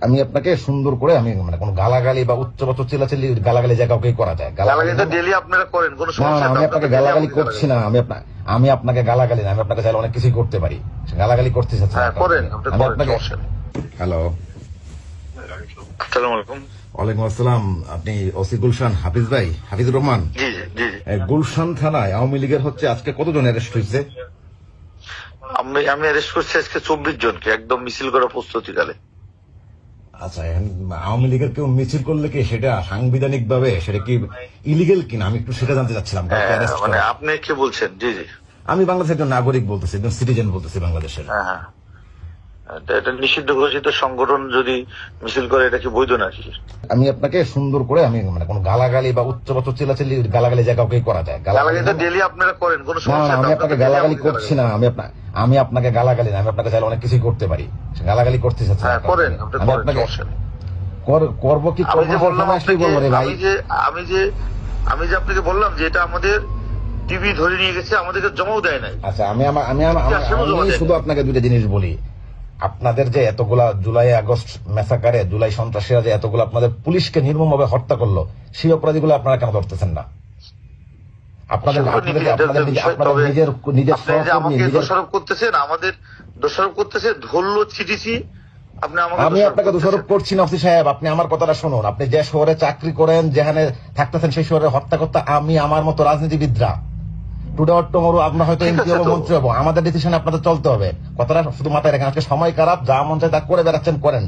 আমি আপনাকে সুন্দর করে আমি মানে কোন গালাগালি বা উচ্চবাচ্য চিল্লাচিল্লি গালাগালি যা কাউকে করা যায়? গালাগালি তো ডেইলি আপনারা করেন, কোনো সমস্যা না। আমি আপনাকে গালাগালি করছি না, আমি আপনাকে গালাগালি না, আমি আপনাকে চাইলে অনেক কিছুই করতে পারি। গালাগালি করতে চাচ্ছি না, করেন আমি আপনাকে। হ্যালো, আসসালামু আলাইকুম। ওয়ালাইকুম আসসালাম। আপনি ওসি গুলশান হাফিজ ভাই, হাফিজুর রহমান? জি জি জি। গুলশান থানায় আওয়ামী লীগের হচ্ছে আজকে কতজন অ্যারেস্ট হয়েছে? আমি অ্যারেস্ট করছি আজকে 24 জনকে, একদম মিছিল করার প্রস্তুতিকালে। আচ্ছা, আওয়ামী লীগের কেউ মিছিল করলে কি সেটা সাংবিধানিক ভাবে সেটা কি ইলিগেল কিনা, আমি একটু সেটা জানতে চাচ্ছিলাম। মানে আপনি কি বলছেন? জি জি, আমি বাংলাদেশের একজন নাগরিক বলতেছি, একজন সিটিজেন বলতেছি বাংলাদেশের। হ্যাঁ হ্যাঁ, এটা নিষিদ্ধ ঘোষিত সংগঠন যদি মিছিল করে এটা কি বৈধ নাকি? আমি আপনাকে সুন্দর করে আমি মানে কোন গালাগালি বা উচ্চবাচ্য চিল্লাচিল্লি গালাগালি যা কাউকে করা যায়? গালাগালি তো ডেইলি আপনারা করেন, কোনো সমস্যা না। আমি আপনাকে গালাগালি করছি না, আমি আপনাকে গালাগালি না, আমি আপনাকে চাইলে অনেক কিছুই করতে পারি। গালাগালি করতে চাচ্ছি না, করেন আমি আপনাকে করবো কি করবো আমি যে আপনাকে বললাম যে এটা আমাদের টিভি ধরে নিয়ে গেছে, আমাদেরকে জমাও দেয় নাই। আচ্ছা, আমি শুধু আপনাকে দুইটা জিনিস বলি। আপনাদের যে এতগুলা জুলাই আগস্ট মেসাকারে, জুলাই সন্ত্রাসীরা যে এতগুলো আপনাদের পুলিশকে নির্মমভাবে হত্যা করলো, সেই অপরাধীগুলো আপনারা কেন ধরতেছেন না? আপনাদের নিজের দোষারোপ করতেছেন, আমাদের দোষারোপ করতেছে, ধরলো চিঠিছি। আমি আপনাকে দোষারোপ করছি না অফিস সাহেব, আপনি আমার কথাটা শুনুন। আপনি যে শহরে চাকরি করেন, যেখানে থাকতেছেন, সেই শহরে হত্যা করতে আমি আমার মতো রাজনীতিবিদরা টুডে অর টুমরো আপনার হয়তো এমপি হবো, মন্ত্রী হবো, আমাদের ডিসিশনে আপনাদের চলতে হবে। কথাটা শুধু মাথায় রাখেন। আজকে সময় খারাপ, যা মন চায় তা করে বেড়াচ্ছেন, করেন,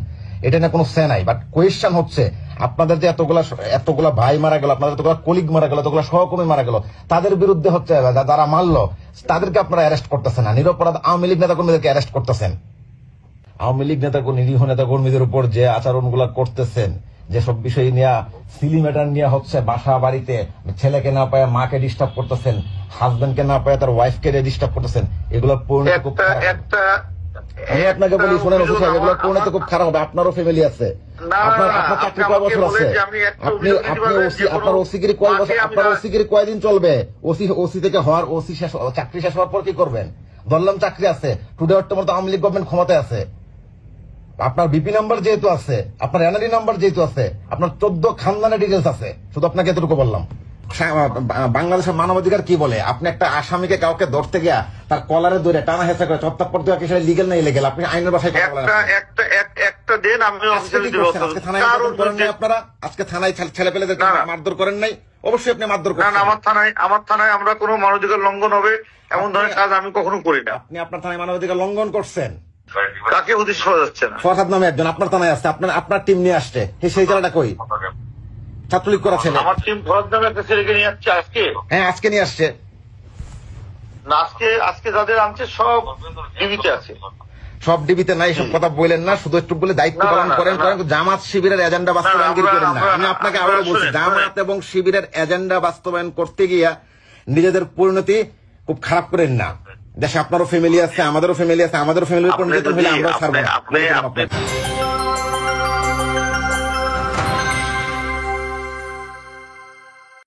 এটা নিয়ে কোনো সে নাই। বাট কোয়েশ্চেন হচ্ছে আপনাদের যে এতগুলা ভাই মারা গেল, আপনাদের এতগুলা কলিগ মারা গেল, এতগুলা সহকর্মী মারা গেল, তাদের বিরুদ্ধে হচ্ছে যারা মারলো তাদেরকে আপনারা অ্যারেস্ট করতেছেন না। নিরপরাধ আওয়ামী লীগ নেতা কর্মীদেরকে অ্যারেস্ট করতেছেন। আওয়ামী লীগ নেতা নিরীহ নেতা কর্মীদের উপর যে আচরণগুলা করতেছেন, যেসব বিষয় নিয়ে সিলি ম্যাটার নিয়ে হচ্ছে বাসা বাড়িতে ছেলেকে না পায় মাকে ডিস্টার্ব করতেছেন, হাজবেন্ডকে না পায় তার ওয়াইফকে ডিস্টার্ব করতেছেন, এগুলো পরিণতি খুব খারাপ। আমি আপনাকে বলি, শোনেন অফিস সাহেব, এগুলো পরিণতি খুব খারাপ হবে। আপনারও ফ্যামিলি আছে, আপনার চাকরি কয় বছর আছে, আপনার ওসিগিরি কয় বছর, আপনার ওসিগিরি কয়দিন চলবে? ওসি থেকে হওয়ার ওসি শেষ, চাকরি শেষ হওয়ার পর কি করবেন? ধরলাম চাকরি আছে, টুডে অক্টোবর তো আওয়ামী লীগ গভর্নমেন্ট ক্ষমতায় আছে, আপনার বিপি নাম্বার যেহেতু আছে, আপনার এনআরই নাম্বার যেহেতু আছে, আপনার 14 খানদানের ডিটেলস আছে। শুধু আপনাকে এতটুকু বললাম। বাংলাদেশের মানবাধিকার কি বলে? আপনি একটা আসামিকে কাউকে ধরতে গিয়া তার কলারে ধরে টানা হেঁচা করে চত্বর পড়তে হয়, সেটা লিগেল না ইলিগেল? আপনি আইনের ভাষায় কথা বলেন। আপনারা আজকে থানায় ছেলে পেলেদের মারধর করেন নাই? অবশ্যই আপনি মারধর করেন। আমার থানায় আমরা কোনো মানবাধিকার লঙ্ঘন হবে এমন ধরনের কাজ আমি কখনো করি না। আপনি আপনার থানায় মানবাধিকার লঙ্ঘন করছেন? কাকে উদ্দেশ্য করা যাচ্ছে না? ফরহাদ নামে একজন আপনার থানায় আসছে, আপনার টিম নিয়ে আসছে, সেই জায়গাটা কই? ছাত্রলীগ করা ছেলে। আমার টিম ফরহাদ নামে একটা ছেলেকে নিয়ে আসছে আজকে। হ্যাঁ, আজকে নিয়ে আসছে না, আজকে যাদের আনছে সব ডিবিতে আছে। সব ডিবিতে নাই, সব কথা বলেন না, শুধু একটু বলে দায়িত্ব পালন করেন। জামাত শিবিরের এজেন্ডা বাস্তবায়ন করেন না। আমি আপনাকে আবারও বলছি, জামাত এবং শিবিরের এজেন্ডা বাস্তবায়ন করতে গিয়া নিজেদের পরিণতি খুব খারাপ করেন না। দেশে আপনারও ফ্যামিলি আছে, আমাদেরও ফ্যামিলি আছে, আমাদেরও ফ্যামিলির পরিণতি হলে আমরাও ছাড়বো না।